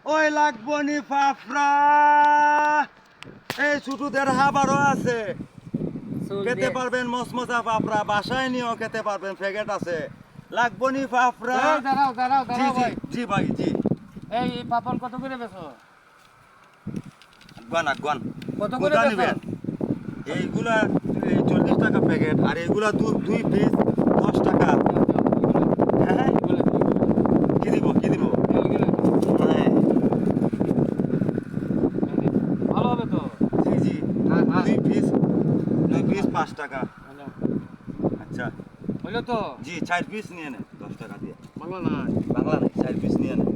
ওই লাগবো নি ফাফরা, এই ছোটদের হাবারও আছে, খেতে পারবেন মসমসা ফাফরা, বাসায় নিয়েও খেতে পারবেন, প্যাকেট আছে। লাগবো নি ফাফরা। দাঁড়াও দাঁড়াও জি দাঁড়াও জি ভাই। জি ভাই জি। এই পাপড় কত করে বেচো? আগুয়ান কত করে কোনটা বেচো? নিবেন? এইগুলা 40 টাকা প্যাকেট, আর এইগুলা 2 পিস 10 টাকা। হ্যাঁ কি দিব কি দিব? হ্যাঁ ভালো হবে তো। জি জি, হ্যাঁ, হ্যাঁ। 2 পিস 5 টাকা। আচ্ছা হইলো তো? জি, 4 পিস নিয়ে নেন 10 টাকা দিয়ে। বাংলা না। বাংলা নাই, 4 পিস নিয়ে নেন।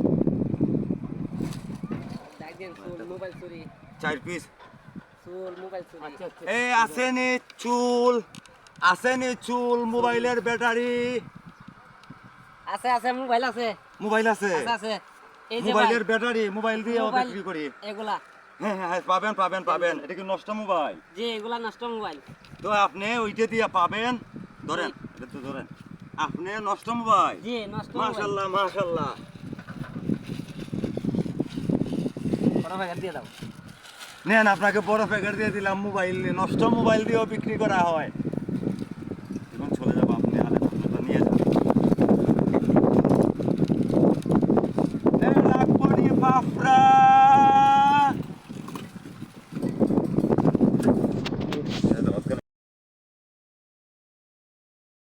দেখেন চুল মোবাইল চুরি 4 পিস। চুল মোবাইল চুরি আচ্ছা আচ্ছা। এই আসেনি চুল, আসেনি চুল, মোবাইলের ব্যাটারি। আছে আছে মোবাইল আছে মোবাইল আছে, আছে আছে এই যে মোবাইলের ব্যাটারি, মোবাইল দিয়ে মোবাইল বিক্রি করি। এগুলা হ্যাঁ হ্যাঁ পাবেন পাবেন পাবেন। এটা কি নষ্ট মোবাইল? যে এগুলা নষ্ট মোবাইল তো আপনি ওইটা দিয়ে পাবেন। ধরেন এটা তো ধরেন, আপনি নষ্ট মোবাইল। জি নষ্ট মোবাইল মাশাআল্লাহ মাশাআল্লাহ। বড় প্যাকেট দিয়ে দাও নেন, আপনাকে বড় প্যাকেট দিয়ে দিলাম মোবাইল, নষ্ট মোবাইল দিয়েও বিক্রি করা হয়।